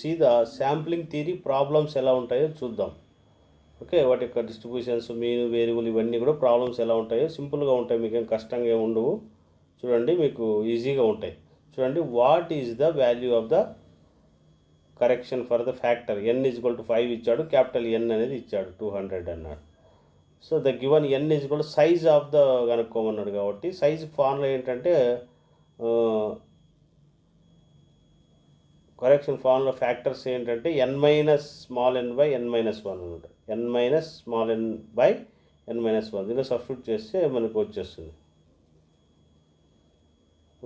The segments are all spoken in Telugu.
See the sampling theory problems ఎలా ఉంటాయో చూద్దాం. ఓకే, వాటి యొక్క డిస్ట్రిబ్యూషన్స్, మీన్, వేరియబుల్ ఇవన్నీ కూడా ప్రాబ్లమ్స్ ఎలా ఉంటాయో సింపుల్గా ఉంటాయి, మీకు ఏం కష్టంగా ఏమి ఉండవు. చూడండి, మీకు ఈజీగా ఉంటాయి. చూడండి, what is the value of the correction for the factor n = 5 ఇచ్చాడు, క్యాపిటల్ N అనేది ఇచ్చాడు, 200 అన్నాడు. So the given n = size of the కనుక్కోమన్నాడు కాబట్టి సైజ్ ఫార్ములా ఏంటంటే కరెక్షన్ ఫార్ములా ఫ్యాక్టర్స్ ఏంటంటే n - small n / n - 1 అనమాట. n - small n / n - 1 దీనిలో సబ్స్టిట్యూట్ చేస్తే మనకు వచ్చేస్తుంది.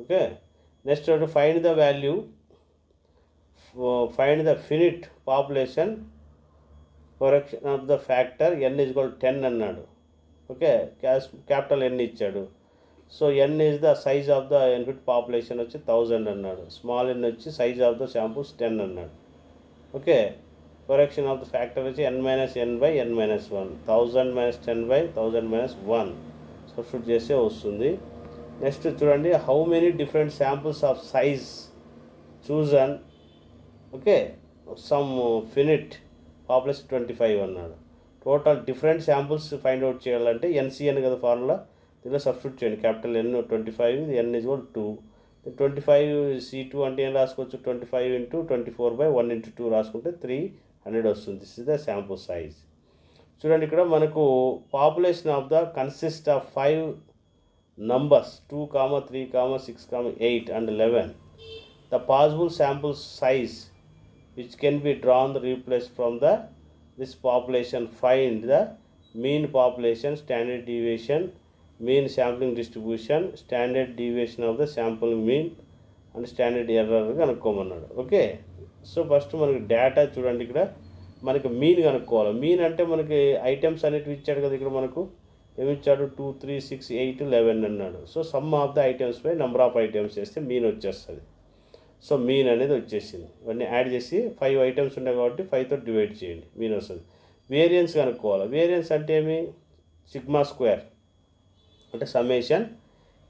Okay, next find the value, find the finite population correction of the factor n = 10 అన్నాడు. ఓకే, క్యాపిటల్ N ఇచ్చాడు. So n is the size of the infinite population వచ్చి 1000 అన్నాడు. స్మాల్ n వచ్చి సైజ్ ఆఫ్ ద శాంపుల్స్ 10 అన్నాడు. Okay, correction of the factor వచ్చి n - n / n - 1, 1000 - 10 / 1000 - 1 సబ్స్టిట్యూట్ చేస్తే వస్తుంది. నెక్స్ట్ చూడండి, how many different samples of size chosen. Okay, some finite population 25 అన్నాడు. Total different samples find out చేయాలంటే NCN కదా ఫార్ములా, దీనిలో సబ్స్టిట్యూట్ చేయండి. Capital N 25, n = 2. 25 C2 అంటే ఏం రాసుకోవచ్చు, 25 × 24/1 × 2 రాసుకుంటే 300 వస్తుంది. This is the sample size. చూడండి, ఇక్కడ మనకు population of the consist of 5 numbers 2, 3, 6, 8 and 11. The possible sample size which can be drawn replaced from this population. Find the mean population, standard deviation, mean sampling distribution, standard deviation of the sample mean and standard error కనుక్కోమన్నాడు. ఓకే, సో ఫస్ట్ మనకి డేటా చూడండి, ఇక్కడ మనకి మీన్ కనుక్కోవాలి. మీన్ అంటే మనకి ఐటమ్స్ అనేటివి ఇచ్చాడు కదా, ఇక్కడ మనకు ఏమి ఇచ్చాడు, 2, 3, 6, 8, 11 అన్నాడు. So some of the items by number of items చేస్తే మీన్ వచ్చేస్తుంది. సో మీన్ అనేది వచ్చేసింది. ఇవన్నీ యాడ్ చేసి 5 ఐటమ్స్ ఉన్నాయి కాబట్టి 5తో డివైడ్ చేయండి, మీన్ వస్తుంది. వేరియన్స్ కనుక్కోవాలి. వేరియన్స్ అంటే ఏమి, సిగ్మా స్క్వేర్ అంటే summation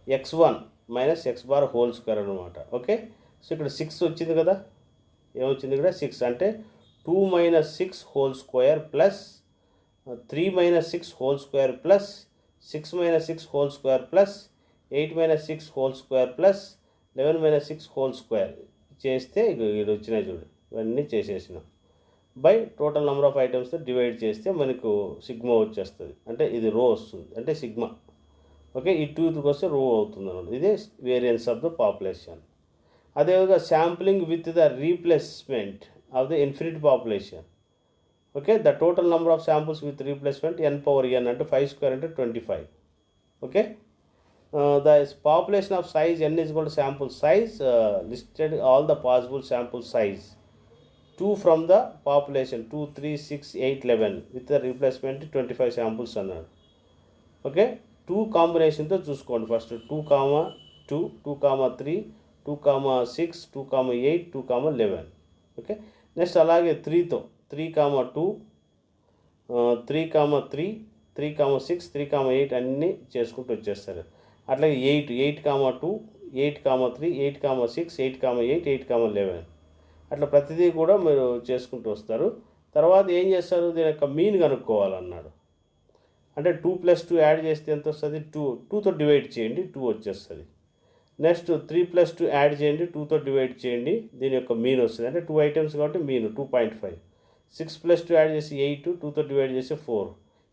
x1 - x bar whole square అనమాట. ఓకే, సో ఇక్కడ 6 వచ్చింది కదా, ఏమొచ్చింది ఇక్కడ 6 అంటే 2 - 6 whole square plus 3 - 6 whole square plus 6 - 6 whole square plus 8 - 6 whole square plus 11 - 6 whole square చేస్తే ఇది వచ్చినాయి చూడు, ఇవన్నీ చేసేసినాం. బై టోటల్ నెంబర్ ఆఫ్ ఐటమ్స్తో డివైడ్ చేస్తే మనకు సిగ్మా వచ్చేస్తుంది, అంటే ఇది రో వస్తుంది, అంటే సిగ్మా. ఓకే, ఈ 2కి వస్తే రో అవుతుంది అన్నమాట. ఇదే వేరియన్స్ ఆఫ్ ద పాపులేషన్. అదేవిధంగా sampling with the replacement of the infinite population. Okay, the total number of samples with replacement n/n అంటే 5² అంటే 25. Okay, the population of size n = sample size, listed all the possible sample size 2 from the population 2, 3, 6, 8, 11 with the replacement 25 samples అన్నాడు. ఓకే, 2 కాంబినేషన్తో చూసుకోండి. ఫస్ట్ 2, 2, 2, 3, 2, 6, 2, 8, 2, 11. ఓకే, నెక్స్ట్ అలాగే 3తో 3, 2, 3, 3, 3, 6, 3, 8 అన్నీ చేసుకుంటూ వచ్చేస్తారు. అట్లాగే 8, 2, 8, 3, 8, 6, 8, 8, 8, 11 అట్లా ప్రతిదీ కూడా మీరు చేసుకుంటూ వస్తారు. తర్వాత ఏం చేస్తారు, దీని యొక్క మీన్ కనుక్కోవాలన్నాడు. అంటే 2 + 2 యాడ్ చేస్తే ఎంత వస్తుంది, 2తో డివైడ్ చేయండి, 2 వచ్చేస్తుంది. నెక్స్ట్ 3 + 2 యాడ్ చేయండి, 2తో డివైడ్ చేయండి, దీని యొక్క మీన్ వస్తుంది. అంటే 2 ఐటమ్స్ కాబట్టి మీన్ 2.5. 6 + 2 యాడ్ చేసి 8, 2తో డివైడ్ చేసి 4.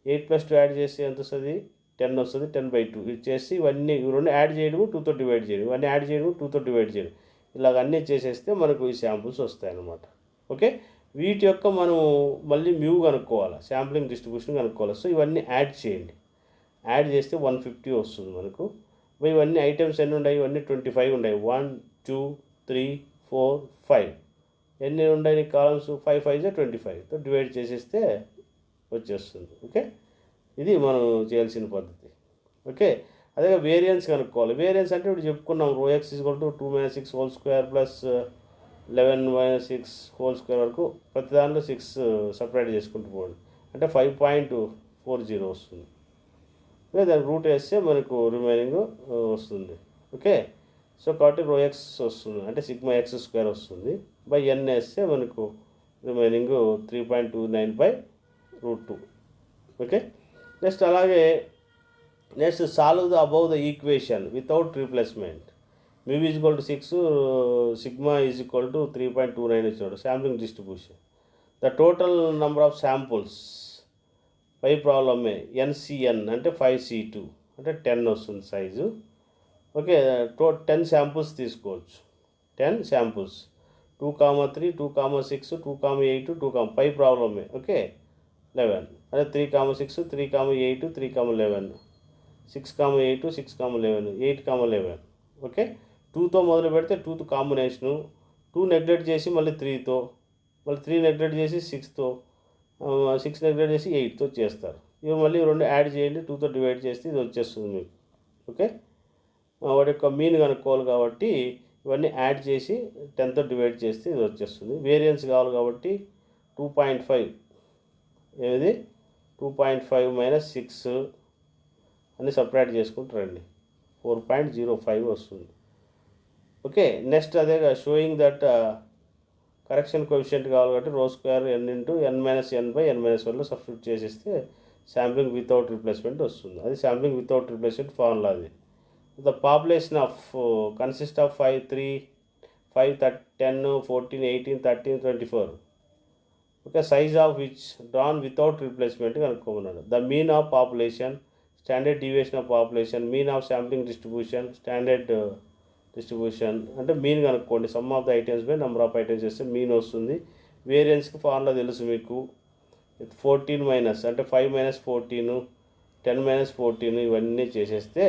8 + 2 యాడ్ చేసి ఎంత వస్తుంది, 10 వస్తుంది, 10/2. ఇది చేసి ఇవన్నీ రెండు యాడ్ చేయడము, 2తో డివైడ్ చేయడం, ఇవన్నీ యాడ్ చేయడం, 2తో డివైడ్ చేయడం, ఇలాగ అన్నీ చేసేస్తే మనకు ఈ శాంపుల్స్ వస్తాయన్నమాట. ఓకే, వీటి యొక్క మనం మళ్ళీ మ్యూ కనుక్కోవాలి, శాంప్లింగ్ డిస్ట్రిబ్యూషన్ కనుక్కోవాలి. సో ఇవన్నీ యాడ్ చేయండి, యాడ్ చేస్తే 150 వస్తుంది మనకు. ఇవన్నీ ఐటమ్స్ ఎన్ని ఉన్నాయి, ఇవన్నీ 25 ఉన్నాయి. 1, 2, 3, 4, 5 ఎన్ని ఉన్నాయి కాలమ్స్, 5, 5 = 25తో డివైడ్ చేసేస్తే వచ్చేస్తుంది. ఓకే, ఇది మనం చేయాల్సిన పద్ధతి. ఓకే, అదే వేరియన్స్ కనుక్కోవాలి. వేరియన్స్ అంటే ఇప్పుడు చెప్పుకున్నాం, రో x = 2 - 6 whole square plus 11 - 6 whole square వరకు ప్రతి దాంట్లో 6 సపరేట్ చేసుకుంటూ పోండి, అంటే 5.40 వస్తుంది. దానికి రూట్ వేస్తే మనకు రిమైనింగ్ వస్తుంది. ఓకే, సో కాబట్టి రో ఎక్స్ వస్తుంది, అంటే సిగ్మా ఎక్స్ స్క్వేర్ వస్తుంది. బై ఎన్ వేస్తే మనకు రిమైనింగ్ 3.29/√2. ఓకే. నెక్స్ట్ అలాగే next solve the above the equation without replacement. Mu is equal to 6, sigma is equal to 3.29 ఇచ్చాడు. Sampling distribution. The total number of samples పై ప్రాబ్లమే ఎన్సిఎన్ అంటే 5C2 అంటే 10 వస్తుంది సైజు. ఓకే. 10 శాంపుల్స్ తీసుకోవచ్చు. 10 శాంపుల్స్ 2,3, 2,6, 2,8, 2, పై ప్రాబ్లమే. ఓకే. 11 అదే 3,6, 3,8, 3,11, 6,8, 6,11, 8,11. ఓకే. 2తో మొదలు పెడితే 2తో కాంబినేషను, 2 నెగ్లెక్ట్ చేసి మళ్ళీ 3తో, మళ్ళీ 3 నెగ్లెక్ట్ చేసి 6తో, 6 నెగ్లెక్ట్ చేసి 8తో చేస్తారు. ఇవి మళ్ళీ 2 యాడ్ చేయండి, 2తో డివైడ్ చేస్తే ఇది వచ్చేస్తుంది మీకు. ఓకే. వాటి యొక్క మీన్ కనుక్కోవాలి కాబట్టి ఇవన్నీ యాడ్ చేసి 10తో డివైడ్ చేస్తే ఇది వచ్చేస్తుంది. వేరియన్స్ కావాలి కాబట్టి 2.5 ఏది 2.5 మైనస్ 6 అని సపరేట్ చేసుకుంటారండి. 4.05 వస్తుంది. ఓకే. నెక్స్ట్ అదేగా షోయింగ్ దట్ కరెక్షన్ కోఎఫిషియంట్ కావాలి కాబట్టి రో స్క్వేర్ n ఇంటూ n-n/n-1లో సబ్స్టిట్యూట్ చేసేస్తే శాంప్లింగ్ వితౌట్ రిప్లేస్మెంట్ వస్తుంది. అది శాంప్లింగ్ వితౌట్ రిప్లేస్మెంట్ ఫార్ములా. అది the population of consist of 5, 3, 5, 10, 14, 18, 13, 24. Okay. Size of which drawn without replacement కనుక్కోమన్నాడు. The mean of population, standard deviation of population, mean of sampling distribution, standard distribution అంటే మీన్ కనుక్కోండి. Sum of the items by number of items చేస్తే మీన్ వస్తుంది. వేరియన్స్కి ఫార్ములా తెలుసు మీకు. 14 మైనస్ అంటే 5 మైనస్ 14, 10 మైనస్ 14 ఇవన్నీ చేసేస్తే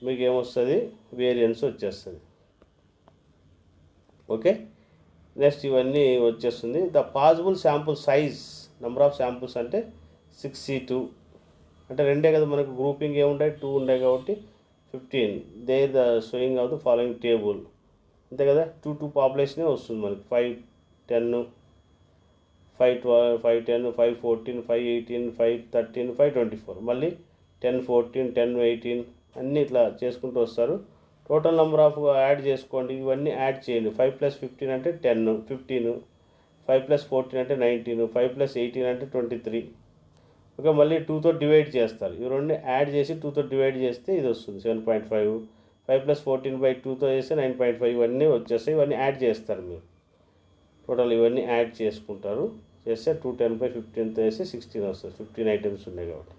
మీకు ఏమొస్తుంది, వేరియన్స్ వచ్చేస్తుంది. ఓకే. నెక్స్ట్ ఇవన్నీ వచ్చేస్తుంది. The possible sample size, number of samples అంటే 6C2 అంటే రెండే కదా మనకు, గ్రూపింగ్ ఏముంటాయి 2 ఉంటాయి కాబట్టి 15. There the showing of the following table. అంతే కదా. 2 పాపులేషనే వస్తుంది మనకి. 5, 10, 5, 12, 5, 10, 5, 14, 5, 18, 5, 13, 5, 24, మళ్ళీ 10, 14, 10, 18 అన్నీ ఇట్లా చేసుకుంటూ వస్తారు. టోటల్ నెంబర్ ఆఫ్ యాడ్ చేసుకోండి. ఇవన్నీ యాడ్ చేయండి. 5 + 15 అంటే 10, 15, 5 + 14 అంటే 19, 5 + 18 అంటే 23. ఓకే. మళ్ళీ 2తో డివైడ్ చేస్తారు. ఇవి రెండు యాడ్ చేసి 2తో డివైడ్ చేస్తే ఇది వస్తుంది 7.5. 5 + 14/2తో చేస్తే 9.5. ఇవన్నీ వచ్చేస్తాయి. ఇవన్నీ యాడ్ చేస్తారు మీరు. టోటల్ ఇవన్నీ యాడ్ చేసుకుంటారు. చేస్తే 210/15తో వేస్తే 16 వస్తుంది. 15 ఐటమ్స్ ఉన్నాయి కాబట్టి.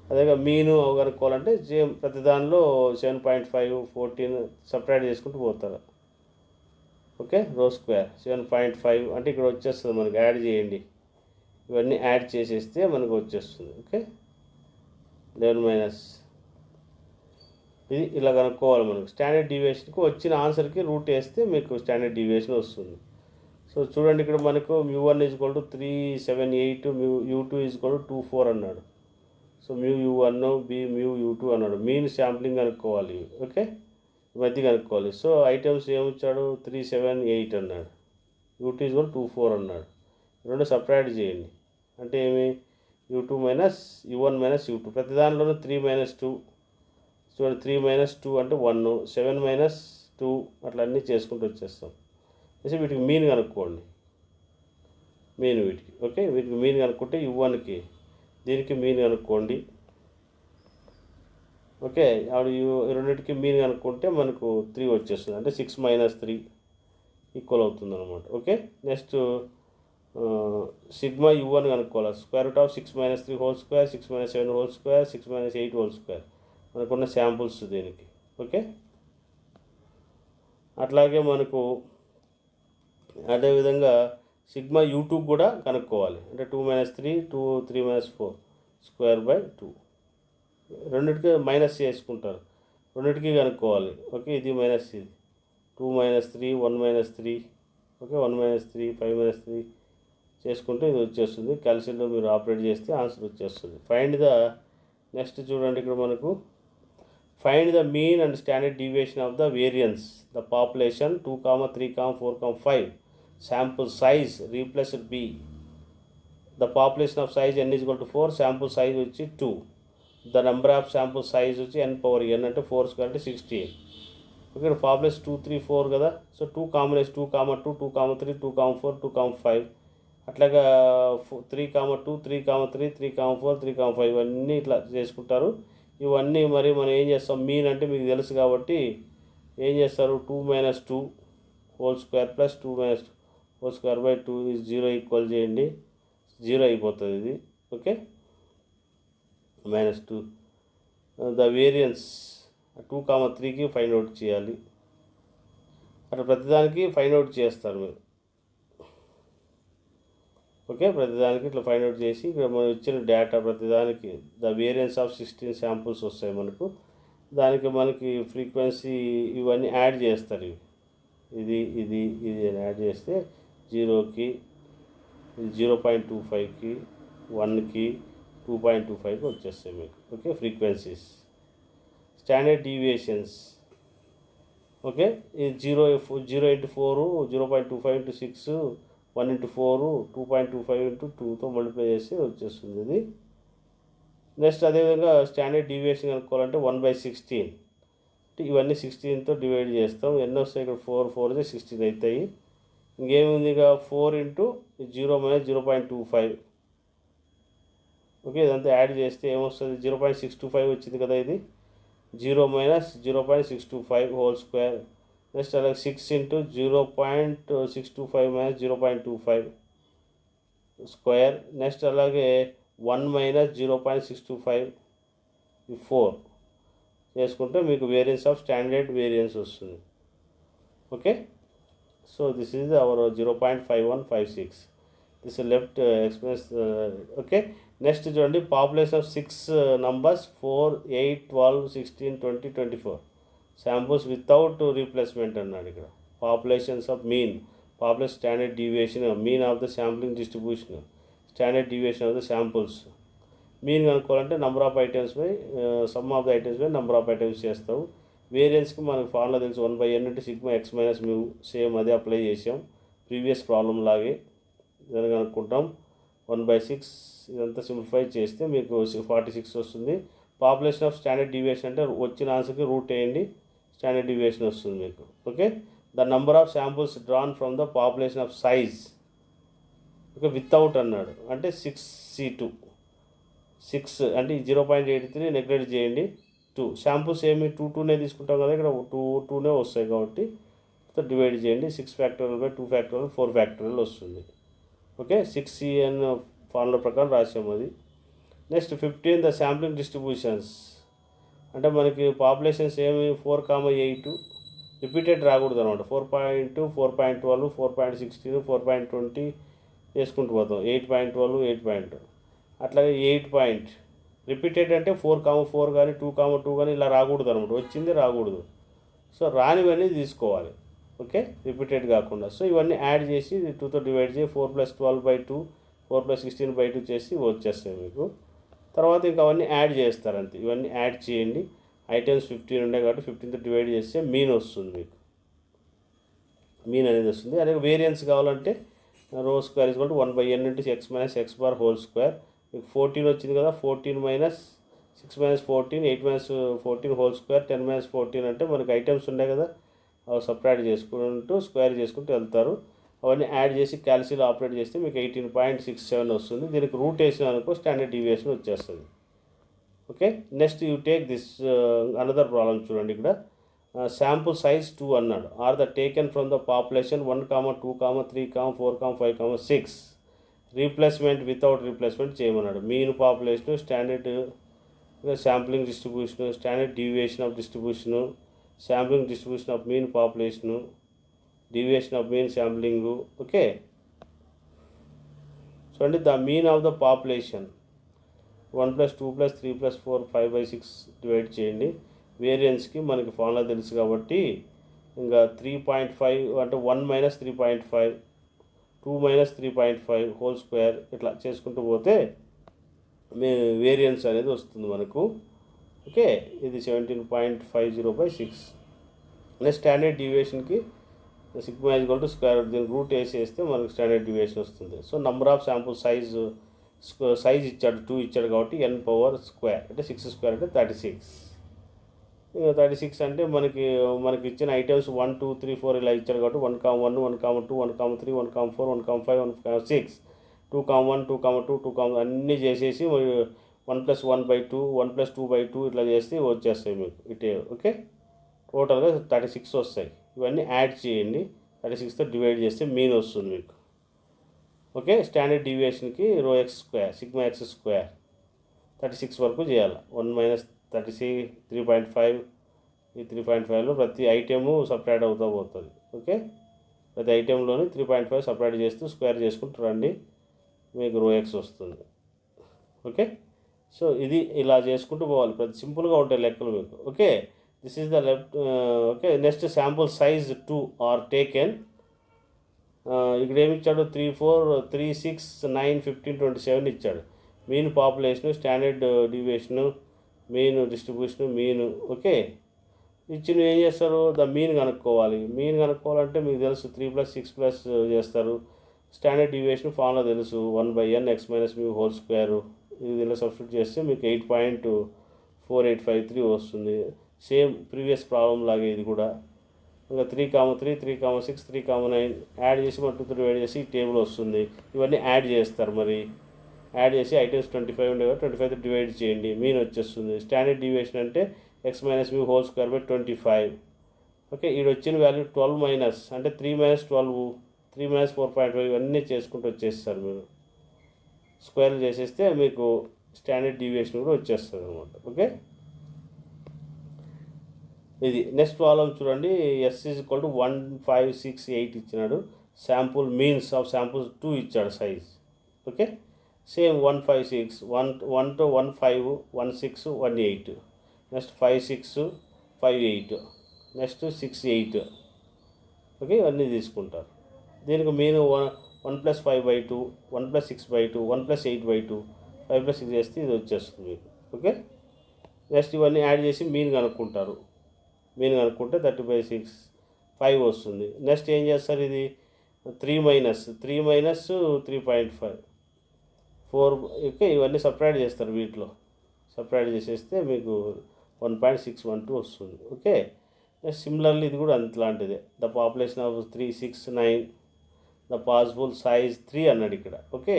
అదేగా మీను కనుక్కోవాలంటే సేమ్ ప్రతి దానిలో 7.5, 14 సపరేట్ చేసుకుంటూ పోతారు. ఓకే. రో స్క్వేర్ 7.5 అంటే ఇక్కడ వచ్చేస్తుంది మనకి. యాడ్ చేయండి. ఇవన్నీ యాడ్ చేసేస్తే మనకు వచ్చేస్తుంది. ఓకే. 11 మైనస్ ఇది ఇలా కనుక్కోవాలి మనకు. స్టాండర్డ్ డీవియేషన్కి వచ్చిన ఆన్సర్కి రూట్ వేస్తే మీకు స్టాండర్డ్ డీవియేషన్ వస్తుంది. సో చూడండి ఇక్కడ మనకు μ1 = 378, μ2 = 24 అన్నాడు. సో μu1 μu2 అన్నాడు. మీన్ శాంప్లింగ్ కనుక్కోవాలి. ఓకే. ఈ మధ్య కనుక్కోవాలి. సో ఐటమ్స్ ఏమిచ్చాడు 378 అన్నాడు. u2 = 24 అన్నాడు. రెండు సపరేట్ చేయండి. అంటే ఏమి u1 - u2 ప్రతి దానిలోనూ 3 - 2 చూడండి. 3 - 2 అంటే 1, 7 - 2 అట్లా అన్నీ చేసుకుంటూ వచ్చేస్తాం. అయితే వీటికి మీన్ కనుక్కోండి. మీన్ వీటికి. ఓకే. వీటికి మీన్ కనుక్కుంటే u1కి దీనికి మీన్ కనుక్కోండి. ఓకే. ఆవిడ రెండింటికి మీన్ కనుక్కుంటే మనకు 3 వచ్చేస్తుంది. అంటే 6 - 3 ఈక్వల్ అవుతుంది అనమాట. ఓకే. నెక్స్ట్ సిగ్మా u1 కనుక్కోవాలి. √6 - 3 whole square, 6 - 7 whole square, 6 - 8 whole square మనకున్న శాంపుల్స్ దీనికి. ఓకే. అట్లాగే మనకు అదేవిధంగా సిగ్మా u2 కూడా కనుక్కోవాలి. అంటే 2 - 3, 3 - 4 ²/2 రెండింటికి మైనస్ చేసుకుంటారు. రెండింటికి కనుక్కోవాలి. ఓకే. ఇది మైనస్ ఇది 2 - 3, 1 - 3. ఓకే. 1 - 3, 5 - 3 చేసుకుంటే ఇది వచ్చేస్తుంది. క్యాల్సియంలో మీరు ఆపరేట్ చేస్తే ఆన్సర్ వచ్చేస్తుంది. ఫైండ్ ద నెక్స్ట్ చూడండి ఇక్కడ మనకు find the mean and standard deviation of the variance the population 2, 3, 4, 5 sample size replaced be. The population of size n = 4, sample size వచ్చి 2. The number of sample size వచ్చి n⁻n అంటే 4² అంటే 16. ఇక్కడ పాపులేషన్ 2 3 4 కదా. సో 2 కాంబినేషన్ 2, 2, 2, 3, 2, 4, 2, 5 అట్లాగా 3, 2, 3, 3, 3, 4, 3, 5 ఇవన్నీ ఇట్లా చేసుకుంటారు. ఇవన్నీ మరి మనం ఏం చేస్తాం, మీన్ అంటే మీకు తెలుసు కాబట్టి ఏం చేస్తారు, 2 - 2 whole square plus 2 - 2 whole square by 2 is 0 equal చేయండి. 0 అయిపోతుంది ఇది. ఓకే, -2 ద వేరియన్స్ 2, 3కి ఫైండ్ అవుట్ చేయాలి. అట్లా ప్రతిదానికి ఫైండ్ అవుట్ చేస్తారు మీరు. ఓకే, ప్రతిదానికి ఇట్లా ఫైండ్ అవుట్ చేసి ఇక్కడ మనం ఇచ్చిన డేటా ప్రతిదానికి ద వేరియన్స్ ఆఫ్ 16 శాంపుల్స్ వస్తాయి మనకు. దానికి మనకి ఫ్రీక్వెన్సీ ఇవన్నీ యాడ్ చేస్తారు. ఇది ఇది ఇది యాడ్ చేస్తే 0కి, 0.25కి, 1కి, 2.25కి వచ్చేస్తాయి మీకు. Okay, frequencies. Standard deviations. Okay, ఇది 0 × 4, 0.25 × 6, 1 × 4, 2.25 × 2తో మల్టిప్లై చేసి వచ్చేస్తుంది ఇది. నెక్స్ట్ అదేవిధంగా స్టాండర్డ్ డీవియేషన్ కనుక్కోవాలంటే 1/16. ఇవన్నీ 16తో డివైడ్ చేస్తాం. ఎన్ని వస్తాయి ఇక్కడ, 4 4 16 అవుతాయి. ఇంకేముంది ఇక 4 × 0 - 0.25. ఓకే, ఇదంతా యాడ్ చేస్తే ఏమొస్తుంది, 0.625 వచ్చింది కదా. ఇది 0 - 0.625 హోల్ స్క్వేర్. నెక్స్ట్ అలాగే 6 × 0.625 - 0.25 స్క్వేర్. నెక్స్ట్ అలాగే 1 - 0.625 4 చేసుకుంటే మీకు వేరియన్స్ ఆఫ్ స్టాండర్డ్ వేరియన్స్ వస్తుంది. Okay, so this is our 0.5156. This left express. Okay, next చూడండి, population of 6 numbers 4, 8, 12, 16, 20, 24 samples without replacement అన్నాడు ఇక్కడ. Populations of mean, population standard deviation, mean of the sampling distribution, standard deviation of the samples. Mean కనుక్కోవాలంటే number of items by sum of the items by number of items చేస్తావు. వేరియన్స్కి మనకు ఫార్ములా తెలుసు, 1/n × σx - μ. సేమ్ అదే అప్లై చేసాం ప్రీవియస్ ప్రాబ్లం లాగే. దాన్ని కనుక్కుంటాం 1/6. ఇదంతా సింప్లిఫై చేస్తే మీకు 46 వస్తుంది. పాపులేషన్ ఆఫ్ స్టాండర్డ్ డీవియేషన్ అంటే వచ్చిన ఆన్సర్కి రూట్ వేయండి, స్టాండర్డ్ డీవియేషన్ వస్తుంది మీకు. Okay, the number of samples drawn from the population of size. Okay, without అన్నాడు అంటే 6C2. 6 అంటే 0.83 నెగ్లెక్ట్ చేయండి. 2 శాంపుల్స్ ఏమి 2 2నే తీసుకుంటాం కదా, ఇక్కడ 2 2నే వస్తాయి కాబట్టి డివైడ్ చేయండి. 6 ఫ్యాక్టోరియల్ బై 2 ఫ్యాక్టోరియల్ 4 ఫ్యాక్టోరియల్ వస్తుంది. ఓకే, 6CN ఫార్ములా ప్రకారం రాసాము అది. Next 15 the sampling distributions. అంటే మనకి పాపులేషన్స్ ఏమి 4, 8 రిపీటెడ్ రాకూడదు అనమాట. 4.2, 4.12, 4.16, 4.20 వేసుకుంటూ పోతాం. 8.12, 8. అట్లాగే 8 రిపీటెడ్ అంటే 4, 4 కానీ 2, 2 కానీ ఇలా రాకూడదు అనమాట. వచ్చింది రాకూడదు. సో రానివన్నీ తీసుకోవాలి. ఓకే, రిపీటెడ్ కాకుండా. సో ఇవన్నీ యాడ్ చేసి 2తో డివైడ్ చేసి 4 + 12/2, 4 + 16/2 చేసి వచ్చేస్తాయి మీకు. తర్వాత ఇంకా అవన్నీ యాడ్ చేస్తారు అంతే. ఇవన్నీ యాడ్ చేయండి. ఐటమ్స్ 15 ఉన్నాయి కాబట్టి 15తో డివైడ్ చేస్తే మీన్ వస్తుంది మీకు. మీన్ అనేది వస్తుంది. అదే వేరియన్స్ కావాలంటే రో square is 1/n × x - x bar whole square. మీకు 14 వచ్చింది కదా, 14 - 6 - 14, 8 - 14 హోల్ స్క్వేర్, 10 - 14 అంటే మనకి ఐటమ్స్ ఉన్నాయి కదా, అవి సపరేట్ చేసుకుంటూ స్క్వేర్ చేసుకుంటూ వెళ్తారు. అవన్నీ యాడ్ చేసి క్యాల్సిలో ఆపరేట్ చేస్తే మీకు 18.67 వస్తుంది. దీనికి రూట్ వేసిన అనుకో స్టాండర్డ్ డీవియేషన్ వచ్చేస్తుంది. Okay, next you take this another problem చూడండి. ఇక్కడ శాంపుల్ సైజ్ 2 అన్నాడు. Are the taken from the population 1, 2, 3, 4, 5, 6. Replacement without replacement చేయమన్నాడు. Mean population, standard sampling distribution, standard deviation of distribution, sampling distribution of mean population, deviation of mean sampling. Okay, చూడండి, the mean of the population 1 + 2 + 3 + 4 5/6 divide చేయండి. వేరియన్స్కి మనకి ఫార్ములా తెలుసు కాబట్టి ఇంకా 3.5 అంటే 1 - 3.5, 2 - 3.5 హోల్ స్క్వేర్ ఇట్లా చేసుకుంటూ పోతే మీ వేరియన్స్ అనేది వస్తుంది మనకు. ఓకే, ఇది 17.50/6. నెక్స్ట్ స్టాండర్డ్ డీవియేషన్కి సిగ్మా = స్క్వేర్ రూట్, దీనికి రూట్ వేసేస్తే మనకు స్టాండర్డ్ డీవియేషన్ వస్తుంది. So number of sample size ఇచ్చాడు 2 ఇచ్చాడు కాబట్టి n⁻² అంటే 6² అంటే 36. 36 అంటే మనకి ఇచ్చిన ఐటమ్స్ 1 2 3 4 ఇలా ఇచ్చారు కాబట్టి 1,1 1,2 1,3 1,4 1,5 1,6 2,1 2,2 2, అన్నీ చేసేసి 1+1/2 1+2/2 ఇట్లా చేస్తే వచ్చేస్తాయి మీకు ఇటే. ఓకే, టోటల్గా 36 వస్తాయి. ఇవన్నీ యాడ్ చేయండి, 36తో డివైడ్ చేస్తే మీన్ వస్తుంది మీకు. ఓకే, స్టాండర్డ్ డీవియేషన్కి రో X square sigma x square 36 వరకు చేయాలి. 1 - 36 3.5 ఈ 3.5లో ప్రతి ఐటెము సపరేట్ అవుతూ పోతుంది. ఓకే, ప్రతి ఐటెంలోని 3.5 సపరేట్ చేస్తూ స్క్వేర్ చేసుకుంటూ రండి, మీకు రో ఎక్స్ వస్తుంది. ఓకే, సో ఇది ఇలా చేసుకుంటూ పోవాలి, ప్రతి సింపుల్గా ఉంటాయి లెక్కలు మీకు. Okay, this is the left. Okay, next sample size 2 are taken. ఇక్కడ ఏమి ఇచ్చాడు? 3 4 3 6 9 15 27 ఇచ్చాడు. Mean population, standard deviation, mean distribution, mean. Okay, ఇచ్చిన ఏం చేస్తారు? ద మీన్ కనుక్కోవాలి. మీన్ కనుక్కోవాలంటే మీకు తెలుసు 3+6+ చేస్తారు. స్టాండర్డ్ డీవియేషన్ ఫార్ములా తెలుసు, 1/n x - μ హోల్ స్క్వేర్. ఇది దీనిలో సబ్స్టిట్యూట్ చేస్తే మీకు 8.4853 వస్తుంది. సేమ్ ప్రీవియస్ ప్రాబ్లం లాగే ఇది కూడా. ఇంకా 3,3 3,6 3,9 యాడ్ చేసి 1 2 3 డివైడ్ చేసి ఈ టేబుల్ వస్తుంది. ఇవన్నీ యాడ్ చేస్తారు. మరి యాడ్ చేసి ఐటమ్స్ 25 ఉండేవి 25తో డివైడ్ చేయండి, మీన్ వచ్చేస్తుంది. స్టాండర్డ్ డీవియేషన్ అంటే x - μ whole square by 25. Okay, ఈడ వచ్చిన వాల్యూ 12 మైనస్ అంటే 3 - 12 3 - 4.5 ఇవన్నీ చేసుకుంటూ వచ్చేస్తారు. మీరు స్క్వేర్ చేసేస్తే మీకు స్టాండర్డ్ డీవియేషన్ కూడా వచ్చేస్తుంది అనమాట. ఓకే, ఇది నెక్స్ట్ ప్రాబ్లం చూడండి. S = 1 5 6 8 ఇచ్చినాడు. శాంపుల్ మీన్స్ ఆఫ్ శాంపుల్స్ 2 ఇచ్చాడు size. Okay, same 1 5 6 1 to 1 5 1 6 1 8, next 5 6 5 8, next 6 8. Okay, ఇవన్నీ తీసుకుంటారు. దీనికి మీన్ 1+5/2 1+6/2 1+8/2 5+6 చేస్తే ఇది వచ్చేస్తుంది మీకు. ఓకే, నెక్స్ట్ ఇవన్నీ యాడ్ చేసి మీన్ కనుక్కుంటారు. మీన్ కనుక్కుంటే 30/6 5 వస్తుంది. నెక్స్ట్ ఏం చేస్తారు? ఇది 3 - 3.5 4. ఓకే, ఇవన్నీ సపరేట్ చేస్తారు. వీటిలో సపరేట్ చేసేస్తే మీకు 1.612 వస్తుంది. ఓకే, నెక్స్ట్ సిమిలర్లీ ఇది కూడా అంతలాంటిదే. The population of 3 6 9 the possible size 3 అన్నాడు ఇక్కడ. Okay,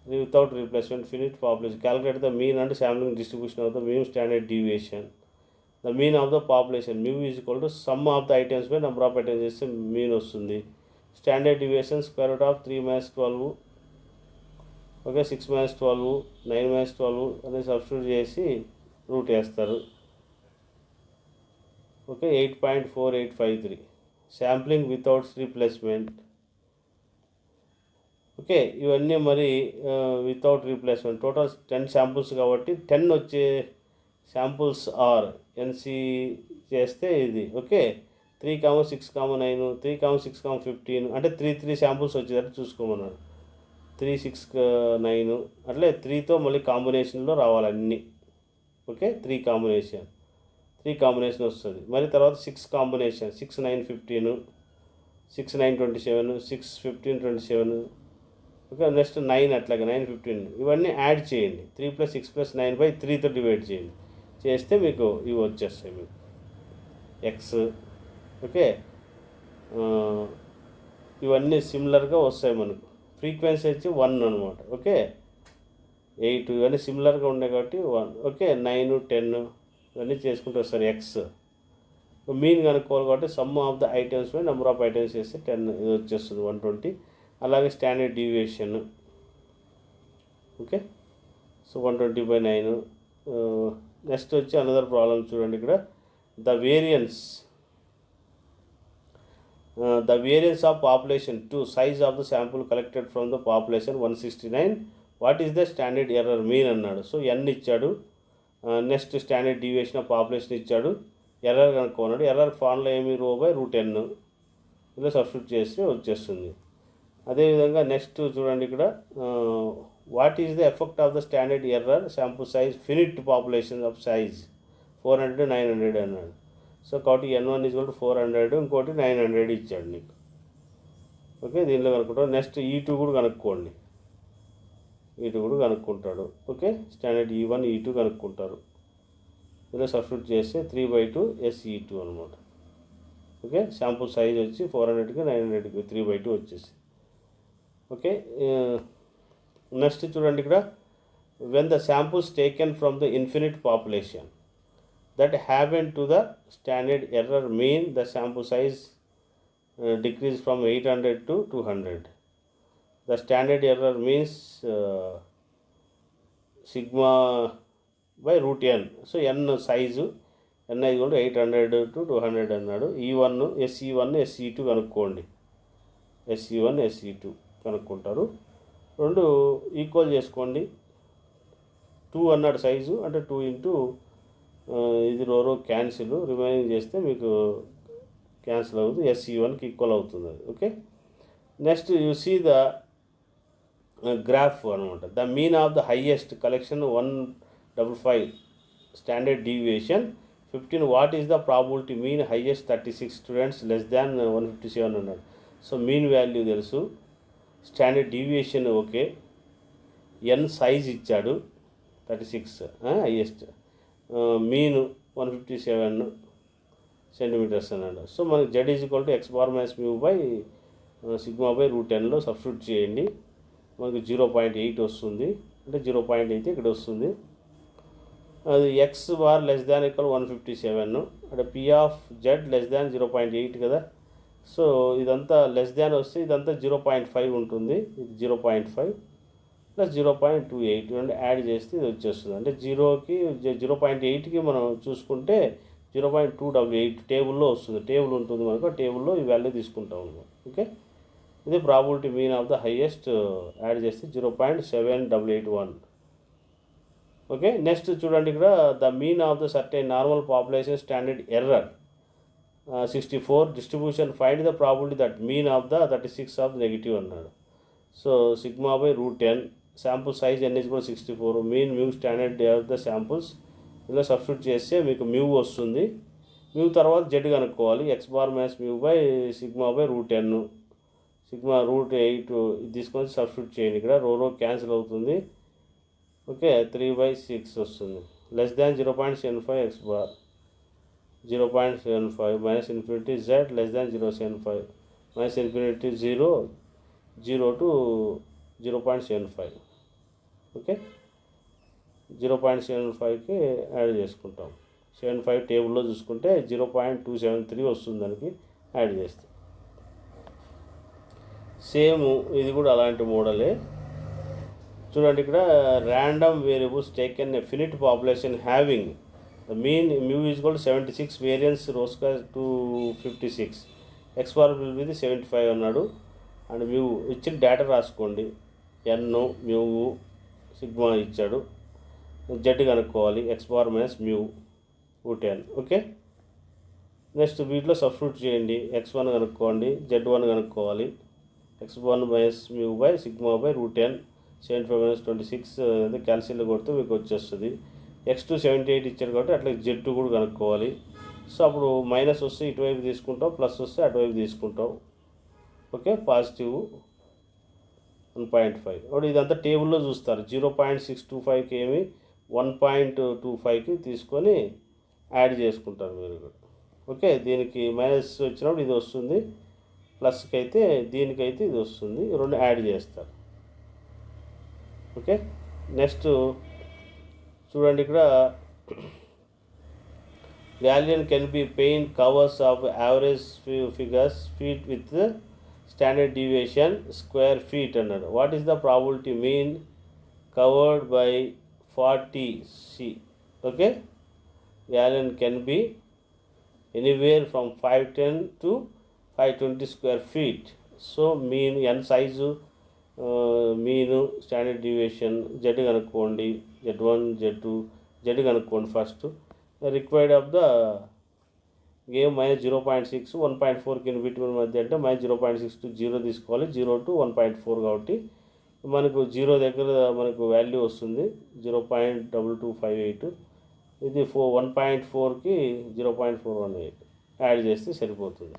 without replacement finite population calculate the mean and sampling distribution of the mean standard deviation. The mean of the population μ = sum of the items by number of items చేస్తే మీన్ వస్తుంది. Standard deviation √3 - 12. ఓకే, 6 - 12 9 - 12 అనేది సబ్స్టిట్యూట్ చేసి రూట్ వేస్తారు. Okay, 8.4853 sampling without replacement. Okay, ఇవన్నీ మరి వితౌట్ రీప్లేస్మెంట్. టోటల్ 10 శాంపుల్స్ కాబట్టి 10 వచ్చే శాంపుల్స్ ఆర్ ఎన్సి చేస్తే ఇది. ఓకే, 3, 6, 9 3, 6, 15 అంటే 3 శాంపుల్స్ వచ్చేటట్టు చూసుకోమన్నాడు. 3 6 9 అట్లే 3తో మళ్ళీ కాంబినేషన్లో రావాలి అన్నీ. ఓకే, 3 కాంబినేషన్ వస్తుంది. మరి తర్వాత 6 కాంబినేషన్ 6 9 15 6 9 27 6 15 27. ఓకే, నెక్స్ట్ 9 అట్లాగే 9 15 ఇవన్నీ యాడ్ చేయండి. 3 + 6 + 9/3తో డివైడ్ చేయండి, చేస్తే మీకు ఇవి వచ్చేస్తాయి మీకు ఎక్స్. ఓకే, ఇవన్నీ సిమిలర్గా వస్తాయి మనకు. ఫ్రీక్వెన్సీ వచ్చి 1 అనమాట. ఓకే, 8 ఇవన్నీ సిమిలర్గా ఉన్నాయి కాబట్టి 1. ఓకే, 9 10 ఇవన్నీ చేసుకుంటూ వస్తారు. ఎక్స్ మీన్ కనుక్కోవాలి కాబట్టి some of the items by number of items చేస్తే 10 ఇది వచ్చేస్తుంది 120. అలాగే standard deviation. Okay, so 120/9. Next వచ్చి అనదర్ ప్రాబ్లం చూడండి. ఇక్కడ the variance of population 2 size of the sample collected from the population 169. What is the standard error mean అన్నాడు. సో ఎన్ ఇచ్చాడు. Next standard deviation of population ఇచ్చాడు. ఎర్రర్ కనుక్కున్నాడు. ఎర్రర్ ఫార్ములా ఏమి? ρ/√n. ఇలా సబ్స్టిట్యూట్ చేస్తే వచ్చేస్తుంది. అదేవిధంగా నెక్స్ట్ చూడండి ఇక్కడ what is the effect of the standard error sample size finite population of size 400 900 అన్నాడు. సో కాబట్టి n1 = 400 ఇంకోటి 900 ఇచ్చాడు నీకు. ఓకే, దీనిలో కనుక్కుంటాడు. నెక్స్ట్ E2 కూడా కనుక్కోండి. E2 కూడా కనుక్కుంటాడు. Okay, standard E1 E2 కనుక్కుంటారు. ఇందులో సబ్స్టిట్యూట్ చేస్తే 3/2 SE2 అనమాట. ఓకే, శాంపుల్ సైజ్ వచ్చి 400కి 900కి 3/2 వచ్చేసి. ఓకే, నెక్స్ట్ చూడండి ఇక్కడ, when the samples taken from the infinite population that happen to the standard error mean the sample size decrease from 800 to 200. The standard error means sigma by root n. So n size n is equal to 800 to 200 అన్నాడు. E1 SE1 SE2 కనుక్కోండి. SE1 SE2 కనుక్కుంటారు. రెండు ఈక్వల్ చేసుకోండి. 2 అన్నాడు సైజు, అంటే 2 ఇంటూ ఇది రో క్యాన్సిల్, రిమైనింగ్ చేస్తే మీకు క్యాన్సిల్ అవుతుంది, SE1కి ఈక్వల్ అవుతుంది అది. Okay, next you see the graph అనమాట. The mean of the highest collection 155 standard deviation 15. What is the probability mean highest 36 students less than 157 అన్నాడు. సో మీన్ వాల్యూ తెలుసు, standard deviation okay, n size ఇచ్చాడు 36 హైయెస్ట్, మీన్ 157 సెంటీమీటర్స్ అన్నాడు. సో మనకి Z equal to X bar minus mu by sigma by root 10లో సబ్స్టిట్యూట్ చేయండి. మనకు 0.8 వస్తుంది, అంటే 0.8 ఇక్కడ వస్తుంది. అది X bar less than equal 157, అంటే P ఆఫ్ Z లెస్ దాన్ 0.8 కదా. సో ఇదంతా లెస్ దాన్ వస్తే ఇదంతా 0.5 ఉంటుంది, ఇది 0.5 ప్లస్ 0.28 అంటే యాడ్ చేస్తే ఇది వచ్చేస్తుంది. అంటే 0.8కి మనం చూసుకుంటే 0.288 టేబుల్లో వస్తుంది, టేబుల్ ఉంటుంది మనకు, టేబుల్లో ఈ వాల్యూ తీసుకుంటాం అనమాట. ఓకే, ఇది probability mean of the highest, add చేస్తే 0.7881. ఓకే, నెక్స్ట్ చూడండి ఇక్కడ, the mean of the certain normal population standard error 64 distribution, find the probability that mean of the 36 of negative అన్నాడు. So sigma by root 10, sample size n is equal to 64, mean mu standard of the samples, ఇలా సబ్స్టిట్యూట్ చేస్తే మీకు మ్యూ వస్తుంది. మ్యూ తర్వాత Z కనుక్కోవాలి, X bar minus mu by sigma by root 10, sigma root 8 ఇది తీసుకొని సబ్స్టిట్యూట్ చేయండి. ఇక్కడ రో క్యాన్సిల్ అవుతుంది. ఓకే, 3/6 వస్తుంది. Less than 0.75 X bar, 0.75 minus infinity Z less than 0.75 minus infinity 0 to 0.75. Okay, 0.75కి యాడ్ చేసుకుంటాం. 75 టేబుల్లో చూసుకుంటే 0.273 వస్తుంది, దానికి యాడ్ చేస్తాం. సేమ్ ఇది కూడా అలాంటి మోడలే. చూడండి ఇక్కడ, random variables taken a finite population having the mean mu is equal to 76, variance రోస్కా 256, ఎక్స్ బార్ విల్ బి 75 అన్నాడు. అండ్ మ్యూ ఇచ్చిన డేటా రాసుకోండి, ఎన్ మ్యూ సిగ్మా ఇచ్చాడు, Z కనుక్కోవాలి, X bar minus mu root 10. Okay, next వీటిలో సబ్స్టిట్యూట్ చేయండి, X1 కనుక్కోండి, Z1 కనుక్కోవాలి, X1 minus mu by sigma by root 10, 75 minus 26 అంటే క్యాల్సియంలో కొడితే మీకు వచ్చేస్తుంది. X2 78 ఇచ్చారు కాబట్టి అట్లా Z2 కూడా కనుక్కోవాలి. సో అప్పుడు మైనస్ వస్తే ఇటువైపు తీసుకుంటాం, ప్లస్ వస్తే అటువైపు తీసుకుంటాం. Okay, positive 1.5. అప్పుడు ఇదంతా టేబుల్లో చూస్తారు. 0.625కి ఏమి 1.25కి తీసుకొని యాడ్ చేసుకుంటారు మీరు కూడా. ఓకే, దీనికి మైనస్ వచ్చినప్పుడు ఇది వస్తుంది, ప్లస్కి అయితే దీనికైతే ఇది వస్తుంది, రెండు యాడ్ చేస్తారు. ఓకే, నెక్స్ట్ చూడండి ఇక్కడ, Gaussian can be paint covers of average figures feet with standard deviation square feet అన్నాడు. What is the probability mean covered by 40C. Okay, Gaussian can be anywhere from 510 to 520 square feet. So mean n size, mean, standard deviation, Z కనుక్కోండి, Z1 Z2 Z కనుక్కోండి first. Required of the game minus 0.6 1.4కి ఇన్ బిట్వీన్ మధ్య అంటే మైనస్ 0.6 to 0 తీసుకోవాలి, 0 to 1.4 కాబట్టి మనకు 0 దగ్గర మనకు వాల్యూ వస్తుంది 0.2258. ఇది 1.4కి 0.418 యాడ్ చేస్తే సరిపోతుంది.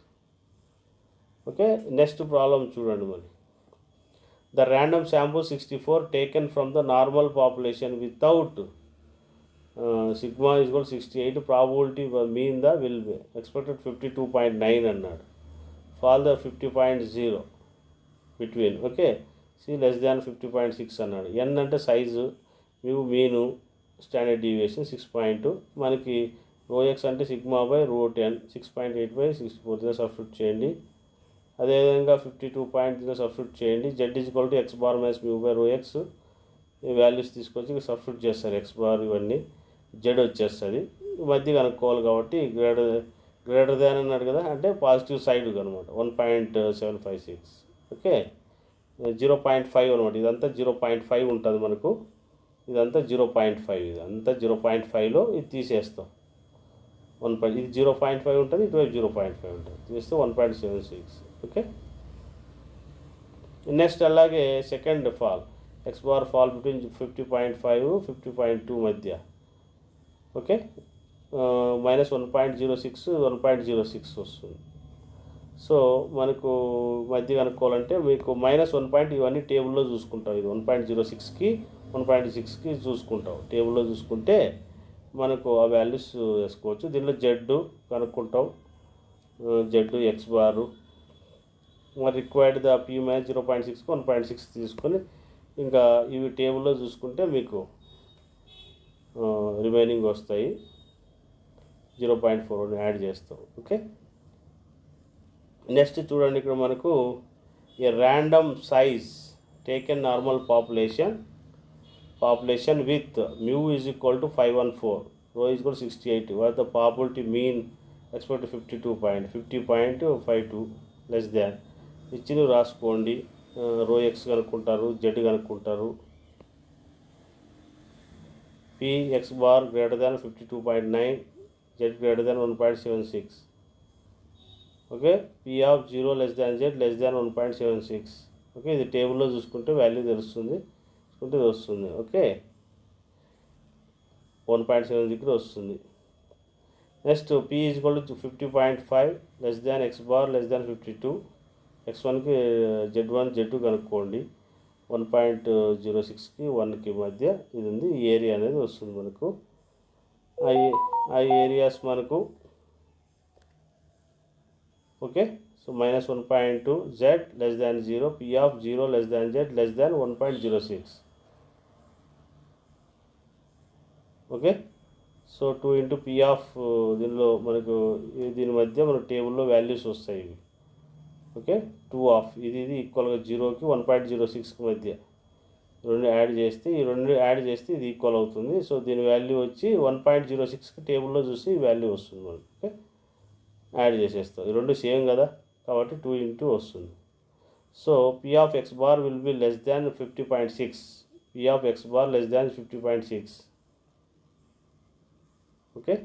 ఓకే, నెక్స్ట్ ప్రాబ్లం చూడండి. మరి the random sample 64 taken from the normal population without sigma is equal 68, probability mean the will be expected 52.9 అన్నాడు. Fall the 50.0 between, okay. C less than 50.6 అన్నాడు. ఎన్ అంటే size, mu mean, standard deviation 6. మనకి రో ఎక్స్ అంటే సిగ్మా బై రో 10, 6.8/64 సబ్స్టిట్యూట్ చేయండి. అదేవిధంగా 52.0 సబ్స్టిట్యూట్ చేయండి. Z is equal to X bar minus mu by rho X. ఈ వాల్యూస్ తీసుకొచ్చి సబ్స్టిట్యూట్ చేస్తారు. ఎక్స్ బార్ ఇవన్నీ జెడ్ వచ్చేస్తుంది. మధ్య కనుక్కోవాలి కాబట్టి గ్రేటర్ దాన్ అన్నాడు కదా, అంటే పాజిటివ్ సైడ్ అనమాట 1.756. ఓకే, 0.5 అనమాట. ఇదంతా 0.5 ఉంటుంది మనకు. ఇదంతా 0.5, ఇదంతా 0.5లో ఇది తీసేస్తాం. 1. ఇది 0.5 ఉంటుంది, ఇటువైపు 0.5 ఉంటుంది. తీస్తే 1.76. ఓకే. నెక్స్ట్ అలాగే second fall, X bar fall between 50.5 50.2 మధ్య. ఓకే, -1.06 1.06 వస్తుంది. సో మనకు మధ్య కనుక్కోవాలంటే మీకు -1 ఇవన్నీ టేబుల్లో చూసుకుంటాం. ఇది 1.06కి 1.6కి చూసుకుంటాం. టేబుల్లో చూసుకుంటే మనకు ఆ వాల్యూస్ వేసుకోవచ్చు. దీనిలో జెడ్ కనుక్కుంటాం, జెడ్ ఎక్స్ బారు. మరి రిక్వైర్డ్ ద పీ మైనస్ 0.6కి 1.6 తీసుకొని ఇంకా ఇవి టేబుల్లో చూసుకుంటే మీకు రిమైనింగ్ వస్తాయి. 0.4 యాడ్ చేస్తాం. ఓకే. నెక్స్ట్ చూడండి, ఇక్కడ మనకు a random size taken normal population with mu is equal to 514, rho is equal 68, what the probability mean expect 50.52 less than ఇచ్చి రాసుకోండి. రో ఎక్స్ కనుక్కుంటారు, జెడ్ కనుక్కుంటారు. P x bar greater than 52.9, z greater than 1.76. Okay, p of 0 less than z less than 1.76. Okay, ఇది టేబుల్లో చూసుకుంటే వాల్యూ తెలుస్తుంది, చూసుకుంటే ఇది వస్తుంది. ఓకే, 1.76 వస్తుంది. Next P is equal to 50.5 less than x bar less than 52. x1కి z1 z2 కనుక్కోండి. 1.06కి 1కి మధ్య ఇది ఉంది. ఈ ఏరియా అనేది వస్తుంది మనకు. ఆ ఏరియాస్ మనకు okay. So -1.2 z less than 0, p of 0 less than z less than 1.06. Okay, so 2 into p of దీనిలో మనకు దీని మధ్య మనకు టేబుల్లో వాల్యూస్ వస్తాయి ఇవి. ఓకే, 2 ఆఫ్ ఇది ఈక్వల్గా 0కి 1.06కి మధ్య రెండు యాడ్ చేస్తే ఈ రెండు యాడ్ చేస్తే ఇది ఈక్వల్ అవుతుంది. సో దీని వాల్యూ వచ్చి 1.06కి టేబుల్లో చూసి ఈ వాల్యూ వస్తుంది మనకు. ఓకే, యాడ్ చేసేస్తాం. ఈ రెండు సేమ్ కదా కాబట్టి 2 ఇంటూ వస్తుంది. So p of x bar will be less than 50.6, p of x bar less than 50.6. Okay,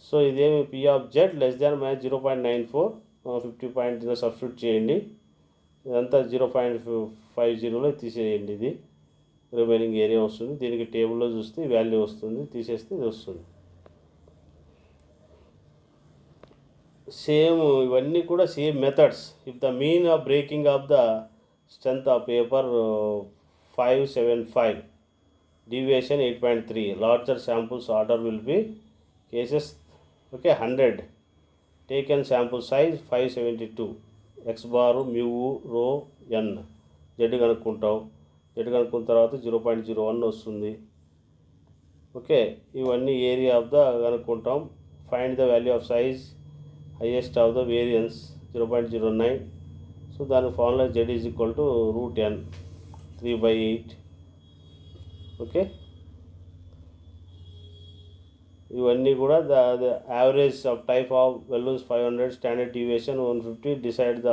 so ఇదేమి p of z less than -0.94, 50.0 substitute చేయండి. ఇదంతా 0.50లో తీసేయండి. ఇది రిమైనింగ్ ఏరియా వస్తుంది. దీనికి టేబుల్లో చూస్తే వాల్యూ వస్తుంది, తీసేస్తే ఇది వస్తుంది. సేమ్ ఇవన్నీ కూడా same methods. If the mean of breaking of the strength of paper 575, deviation 8.3, larger samples order will be cases. Okay, 100 taken sample size 572, X bar mu రో ఎన్. జెడ్ కనుక్కుంటాం. జెడ్ కనుక్కున్న తర్వాత 0.01 వస్తుంది. ఓకే, ఇవన్నీ ఏరియా ఆఫ్ ద కనుక్కుంటాం. Find the value of size highest of the variance 0.09. So దాని formula z is equal to √n 3/8. Okay, ఇవన్నీ కూడా the average of type of balloons 500, standard deviation 150, decide the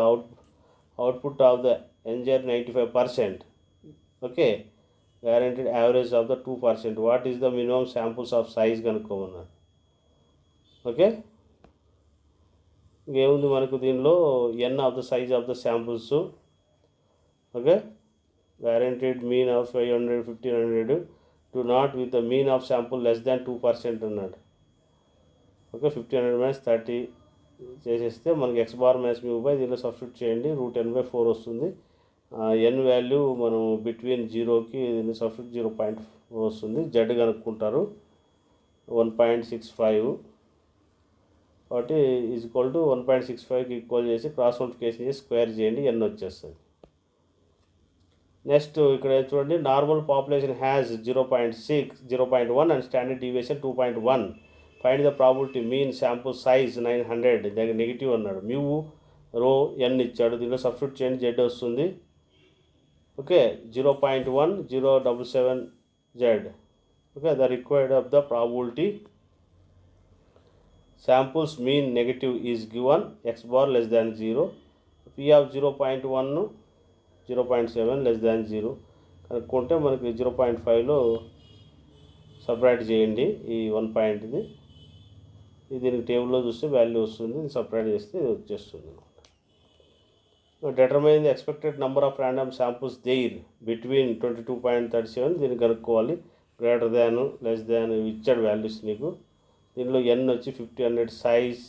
output of the entire 95%. Okay, guaranteed average of the 2%. What is the minimum samples of size కనుక్కోమన్నారు. ఓకే, ఇంకేముంది మనకు దీనిలో n of the size of the samples. Okay, guaranteed mean of 500 1500 to not with the mean of sample less than 2% అన్నాడు. ఓకే, 1500 - 30 చేసేస్తే మనకి X bar minus mu by దీనిలో సబ్స్టిట్యూట్ చేయండి. √n/4 వస్తుంది. ఎన్ వాల్యూ మనం బిట్వీన్ 0కి దీన్ని సబ్స్టిట్యూట్ 0.4 వస్తుంది. జెడ్ కనుక్కుంటారు. 1.65 కాబట్టి ఈజ్ ఈక్వల్ టు 1.65కి ఈక్వల్ చేసి క్రాస్ మల్టిప్లికేషన్ చేసి స్క్వేర్ చేయండి, n వచ్చేస్తుంది. నెక్స్ట్ ఇక్కడ చూడండి, normal population has 0.1 and standard deviation 2.1. Find the probability mean sample size 900 దగ్గర నెగిటివ్ అన్నాడు. మ్యూ రో n ఇచ్చాడు, దీనిలో సబ్స్టిట్యూట్ చేయండి, z వస్తుంది. Okay, 0.1 077 z. Okay, the required of the probability samples mean negative is given, x bar less than 0, p of 0.1 0.7 less than 0 కనుక్కుంటే మనకి 0.5లో సపరేట్ చేయండి ఈ 1 పాయింట్ది. దీనికి టేబుల్లో చూస్తే వాల్యూ వస్తుంది, సపరేట్ చేస్తే ఇది వచ్చేస్తుంది. Determine the expected number of random samples there between 22.37, దీన్ని కనుక్కోవాలి. గ్రేటర్ దాన్ లెస్ దాన్ ఇచ్చాడు వాల్యూస్ నీకు. దీనిలో n వచ్చి 50 100 size.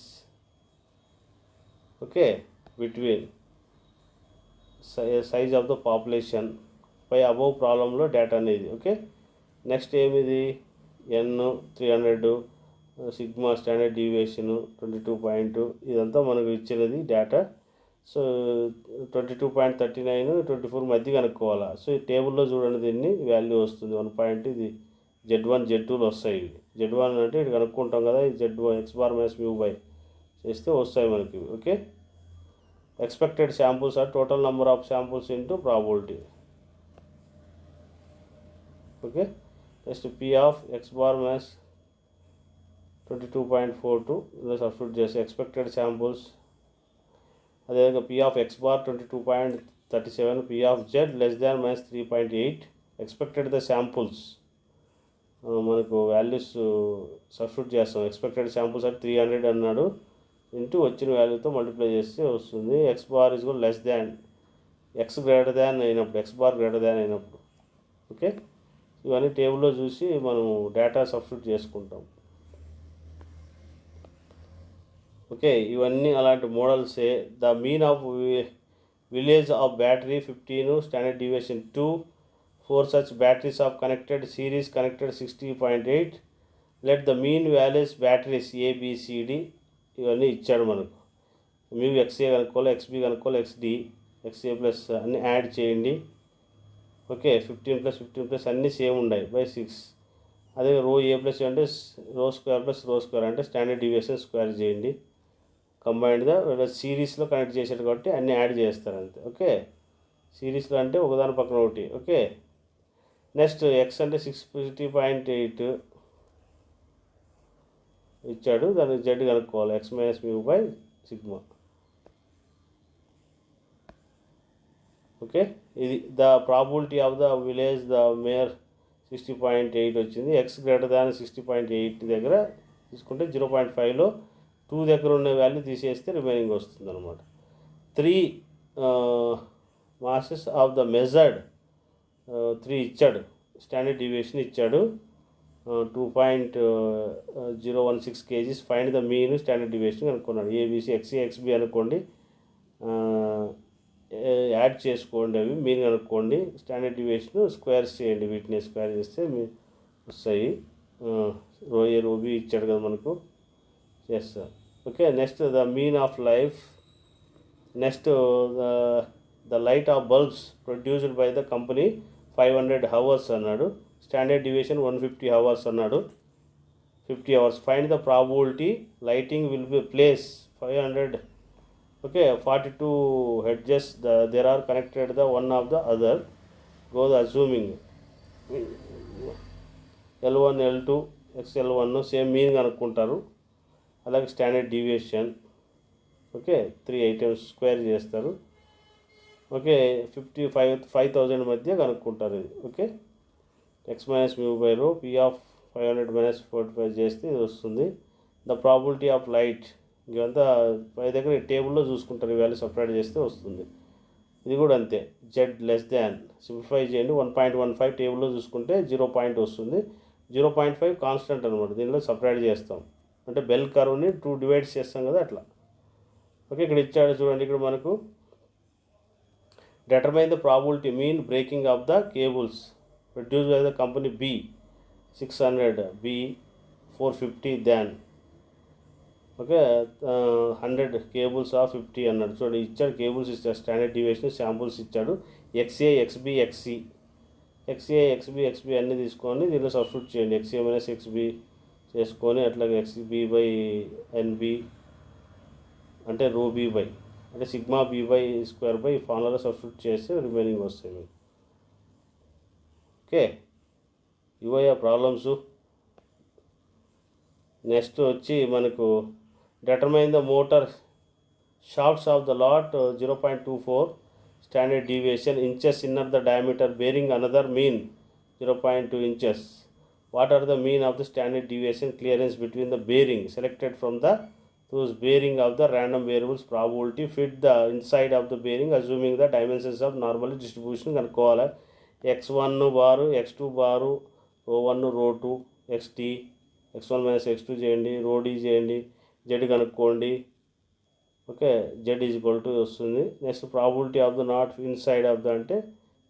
Okay, between size of the population పై అబోవ్ ప్రాబ్లంలో డేటా అనేది. ఓకే, నెక్స్ట్ ఏమిది, n 300 సిగ్మా స్టాండర్డ్ డీవియేషన్ 22 ఇదంతా మనకు ఇచ్చినది డేటా. సో 22.39 24 మధ్య కనుక్కోవాలా. సో ఈ టేబుల్లో చూడండి, దీన్ని వాల్యూ వస్తుంది 1 పాయింట్. ఇది Z1 Z2లో వస్తాయి. Z1 అంటే ఇది కనుక్కుంటాం కదా, ఇది Z1 x bar minus mu by చేస్తే వస్తాయి మనకి. Okay, expected samples are total number of samples into probability. Okay, next p of x bar minus 22.42 ఇలా సబ్స్టిట్యూట్ చేసి ఎక్స్పెక్టెడ్ శాంపుల్స్. అదేవిధంగా p of x bar 22.37, p of z less than minus 3.8. Expected the samples మనకు వాల్యూస్ సబ్స్టిట్యూట్ చేస్తాం. ఎక్స్పెక్టెడ్ శాంపుల్స్ అంటే 300 అన్నాడు, ఇంటూ వచ్చిన వాల్యూతో మల్టిప్లై చేస్తే వస్తుంది. X bar is less than, X greater than అయినప్పుడు, ఎక్స్ బార్ గ్రేటర్ దాన్ అయినప్పుడు. ఓకే, ఇవన్నీ టేబుల్లో చూసి మనం డేటా సబ్స్టిట్యూట్ చేసుకుంటాం. ఓకే, ఇవన్నీ అలాంటి మోడల్సే. The mean of village of battery 15, standard deviation 2. 4 such batteries of connected series connected 60.8. Let the mean values batteries A, B, C, D ఇవన్నీ ఇచ్చాడు మనకు. మ్యూ XA కనుక్కోవాలి, XB కనుక్కోవాలి, XD XA ప్లస్ అన్నీ యాడ్ చేయండి. ఓకే, 15 + 15 అన్నీ సేమ్ ఉన్నాయి బై 6. అదే రో A ప్లస్ అంటే రో స్క్వేర్ ప్లస్ రో స్క్వేర్ అంటే స్టాండర్డ్ డీవియేషన్ స్క్వేర్ చేయండి. కంబైన్డ్గా సిరీస్లో కనెక్ట్ చేశాడు కాబట్టి అన్నీ యాడ్ చేస్తారు అంతే. ఓకే, సిరీస్లో అంటే ఒకదాని పక్కన ఒకటి. ఓకే, నెక్స్ట్ x అంటే 650.8 ఇచ్చాడు, దానికి z కనుక్కోవాలి, x minus mu by sigma. Okay, ఇది the probability of the village the mare 60.8 వచ్చింది. x గ్రేటర్ దాన్ 60.8 దగ్గర తీసుకుంటే 0.5లో 2 దగ్గర ఉన్న వాల్యూ తీసేస్తే రిమైనింగ్ వస్తుంది అనమాట. 3 మాసెస్ ఆఫ్ ద మెజర్డ్ 3 ఇచ్చాడు, స్టాండర్డ్ డీవియేషన్ ఇచ్చాడు 2.016 kgs. Find the mean standard deviation అనుకున్నాడు. ఏబిసి ఎక్స్ఏ ఎక్స్బి అనుకోండి, యాడ్ చేసుకోండి, అవి మీన్ అనుకోండి. స్టాండర్డ్ డీవియేషన్ స్క్వేర్స్ చేయండి, వీటిని స్క్వేర్ చేస్తే మీ వస్తాయి. రో ఏ రో బి ఇచ్చాడు కదా మనకు, చేస్తారు. Okay, next the mean of life. Next the light of bulbs produced by the company 500 hours అన్నాడు. స్టాండర్డ్ డీవియేషన్ 150 hours అన్నాడు, 50 hours. Find the probability lighting will be place 500. Okay, 42 hedges there are connected the one of the other. Go the assuming L1 L2 XL1 same mean కనుక్కుంటారు. అలాగే standard deviation. Okay, 3 items square చేస్తారు. ఓకే, 5,000 మధ్య కనుక్కుంటారు ఇది. Okay, X minus mu by rho P of 500 minus 45 చేస్తే ఇది వస్తుంది. ద ప్రాబిలిటీ ఆఫ్ లైట్ ఇవంతా పై దగ్గర టేబుల్లో చూసుకుంటారు, ఇవాళ సపరేట్ చేస్తే వస్తుంది. ఇది కూడా అంతే, జెడ్ లెస్ దాన్ సింప్లిఫై చేయండి. 1.15 టేబుల్లో చూసుకుంటే 0 వస్తుంది. 0.5 కాన్స్టెంట్ అనమాట, దీనిలో సపరేట్ చేస్తాం అంటే బెల్ కర్వ్ని 2 డివైడ్స్ చేస్తాం కదా అట్లా. ఓకే, ఇక్కడ ఇచ్చాడు చూడండి, ఇక్కడ మనకు determine the probability mean breaking of the cables produced by the company B 600, B 450 than. Okay 100 cables of 50 అన్నాడు. చూడండి ఇచ్చాడు, కేబుల్స్ ఇచ్చాడు, స్టాండర్డ్ డీవియేషన్ శాంపుల్స్ ఇచ్చాడు, XA XB XC, XA XB XB అన్నీ తీసుకొని దీనిలో సబ్స్టిట్యూట్ చేయండి. ఎక్స్ఏ మైనస్ ఎక్స్బి చేసుకొని అట్లాగే ఎక్స్బి బై ఎన్బి అంటే రో బి బై అంటే sigma b by square by ఫార్ములాలో సబ్స్టిట్యూట్ చేస్తే రిమైనింగ్ వస్తాయి మీకు. Okay, ఇవయ్యా problems. నెక్స్ట్ వచ్చి మనకు determine the motor shafts of the lot 0.24 standard deviation inches inner the diameter bearing another mean 0.2 inches. What are the mean of the standard deviation clearance between the bearing selected from the those bearing of the random variables probability fit the inside of the bearing assuming the dimensions of normally distribution కనుక్కోవాలి. x1 బారు, x2 బారు, ρ1 ρ2 xt, x1 మైనస్ x2 చేయండి, ρd చేయండి, జెడ్ కనుక్కోండి. Okay, z is equal to వస్తుంది. Next probability of the not inside of the అంటే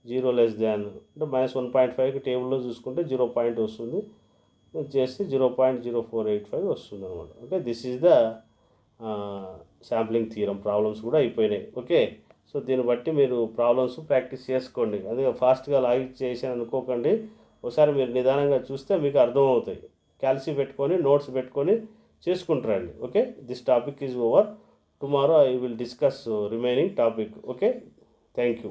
0 లెస్ దాన్ అంటే -1.5కి టేబుల్లో చూసుకుంటే 0 పాయింట్ వస్తుంది, చేస్తే 0.0485 వస్తుంది అనమాట. Okay, this is the sampling theorem. Problems కూడా అయిపోయినాయి. ఓకే, సో దీన్ని బట్టి మీరు ప్రాబ్లమ్స్ ప్రాక్టీస్ చేసుకోండి. అదే ఫాస్ట్గా లాగి చేసాను అనుకోకండి, ఒకసారి మీరు నిదానంగా చూస్తే మీకు అర్థమవుతాయి. క్యాల్సి పెట్టుకొని నోట్స్ పెట్టుకొని చేసుకుంటారండి. Okay, this topic is over. Tomorrow I will discuss remaining topic. Okay, thank you.